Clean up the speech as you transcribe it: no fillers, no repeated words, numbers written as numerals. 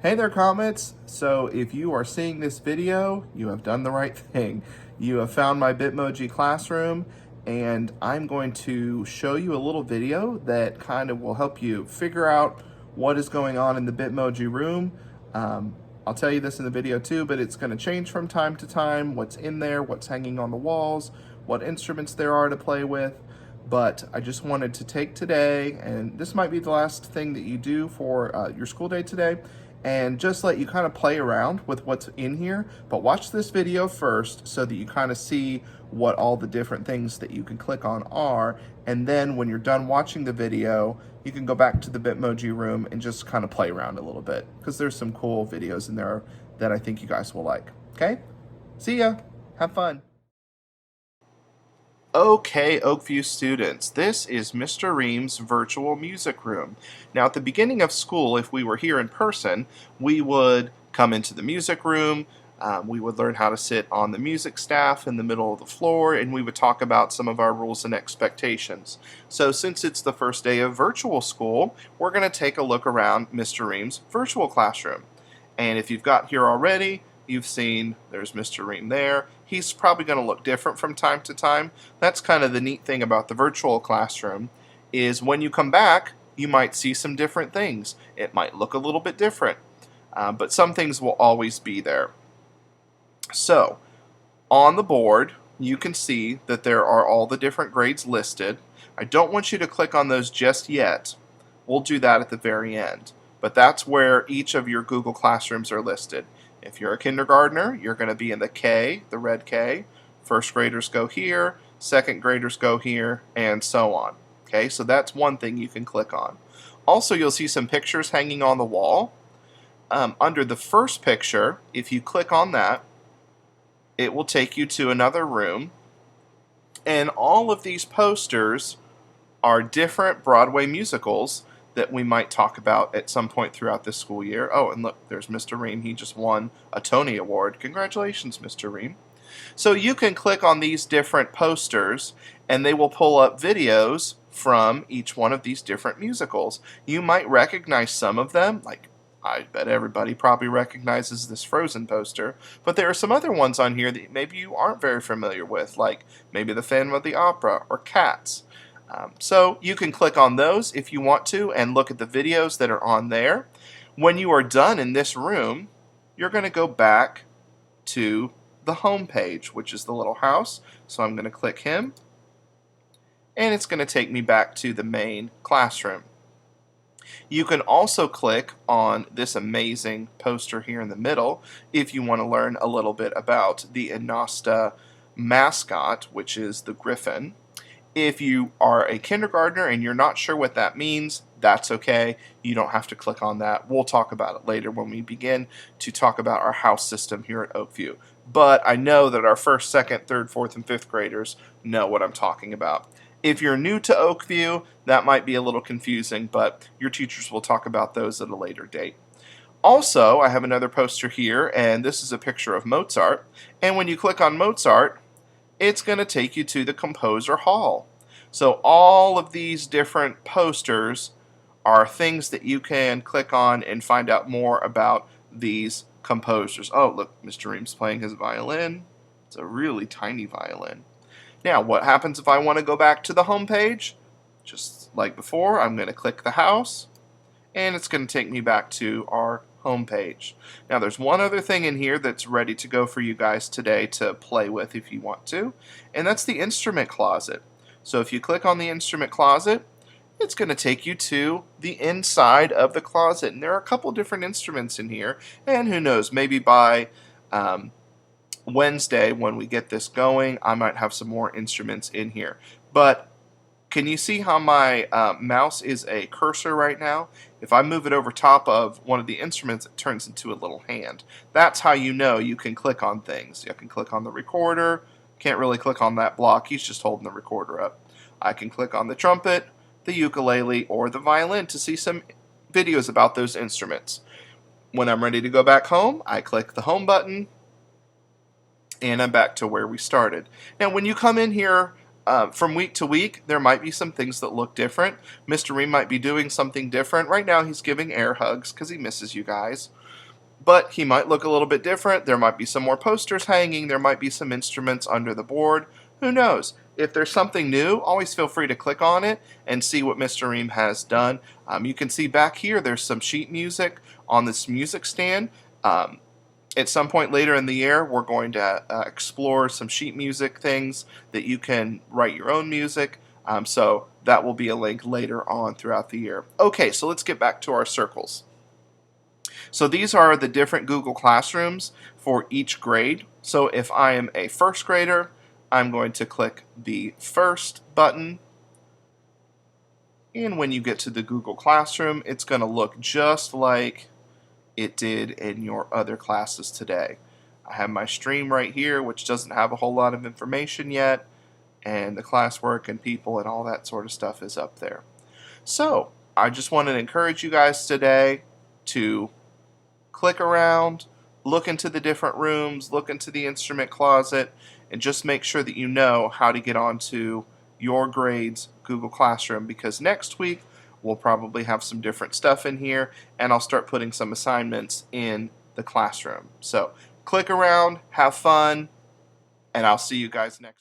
Hey there, Comets! So if you are seeing this video, you have done the right thing. You have found my Bitmoji classroom, and I'm going to show you a little video that kind of will help you figure out what is going on in the Bitmoji room. I'll tell you this in the video too, but it's going to change from time to time, what's in there, what's hanging on the walls, what instruments there are to play with. But I just wanted to take today, and this might be the last thing that you do for your school day today, and just let you kind of play around with what's in here. But watch this video first so that you kind of see what all the different things that you can click on are, and then when you're done watching the video, you can go back to the Bitmoji room and just kind of play around a little bit, because there's some cool videos in there that I think you guys will like. Okay? See ya! Have fun! Okay, Oakview students, this is Mr. Ream's virtual music room. Now, at the beginning of school, if we were here in person, we would come into the music room, we would learn how to sit on the music staff in the middle of the floor, and we would talk about some of our rules and expectations. So since it's the first day of virtual school, we're going to take a look around Mr. Ream's virtual classroom. And if you've got here already, you've seen there's Mr. Ream there. He's probably going to look different from time to time. That's kind of the neat thing about the virtual classroom, is when you come back, you might see some different things. It might look a little bit different, but some things will always be there. So, on the board, you can see that there are all the different grades listed. I don't want you to click on those just yet. We'll do that at the very end. But that's where each of your Google Classrooms are listed. If you're a kindergartner, you're going to be in the K, the red K. First graders go here, second graders go here, and so on. Okay, so that's one thing you can click on. Also, you'll see some pictures hanging on the wall. Under the first picture, if you click on that, it will take you to another room. And all of these posters are different Broadway musicals that we might talk about at some point throughout this school year. Oh, and look, there's Mr. Ream. He just won a Tony Award. Congratulations, Mr. Ream. So you can click on these different posters, and they will pull up videos from each one of these different musicals. You might recognize some of them, like I bet everybody probably recognizes this Frozen poster, but there are some other ones on here that maybe you aren't very familiar with, like maybe the Phantom of the Opera or Cats. So you can click on those if you want to and look at the videos that are on there. When you are done in this room, you're going to go back to the home page, which is the little house. So I'm going to click him, and it's going to take me back to the main classroom. You can also click on this amazing poster here in the middle if you want to learn a little bit about the Inosta mascot, which is the griffin. If you are a kindergartner and you're not sure what that means, that's okay. You don't have to click on that. We'll talk about it later when we begin to talk about our house system here at Oakview. But I know that our first, second, third, fourth, and fifth graders know what I'm talking about. If you're new to Oakview, that might be a little confusing, but your teachers will talk about those at a later date. Also, I have another poster here, and this is a picture of Mozart. And when you click on Mozart, it's going to take you to the Composer Hall. So all of these different posters are things that you can click on and find out more about these composers. Oh, look, Mr. Ream's playing his violin. It's a really tiny violin. Now, what happens if I want to go back to the home page? Just like before, I'm going to click the house, and it's going to take me back to our home page. Now, there's one other thing in here that's ready to go for you guys today to play with if you want to, and that's the instrument closet. So if you click on the instrument closet, it's going to take you to the inside of the closet, and there are a couple different instruments in here, and who knows, maybe by Wednesday when we get this going, I might have some more instruments in here. But can you see how my mouse is a cursor right now? If I move it over top of one of the instruments, it turns into a little hand. That's how you know you can click on things. You can click on the recorder. Can't really click on that block. He's just holding the recorder up. I can click on the trumpet, the ukulele, or the violin to see some videos about those instruments. When I'm ready to go back home, I click the home button, and I'm back to where we started. Now, when you come in here from week to week, there might be some things that look different. Mr. Ream might be doing something different. Right now, he's giving air hugs because he misses you guys. but he might look a little bit different. There might be some more posters hanging. There might be some instruments under the board. Who knows? If there's something new, always feel free to click on it and see what Mr. Ream has done. You can see back here there's some sheet music on this music stand. At some point later in the year, we're going to explore some sheet music things that you can write your own music. So that will be a link later on throughout the year. Okay, so let's get back to our circles. So these are the different Google Classrooms for each grade. So if I am a first grader, I'm going to click the first button. And when you get to the Google Classroom, it's going to look just like it did in your other classes today. I have my stream right here, which doesn't have a whole lot of information yet, and the classwork and people and all that sort of stuff is up there. So I just wanted to encourage you guys today to click around, look into the different rooms, look into the instrument closet, and just make sure that you know how to get onto your grade's Google Classroom, because next week we'll probably have some different stuff in here, and I'll start putting some assignments in the classroom. So click around, have fun, and I'll see you guys next week.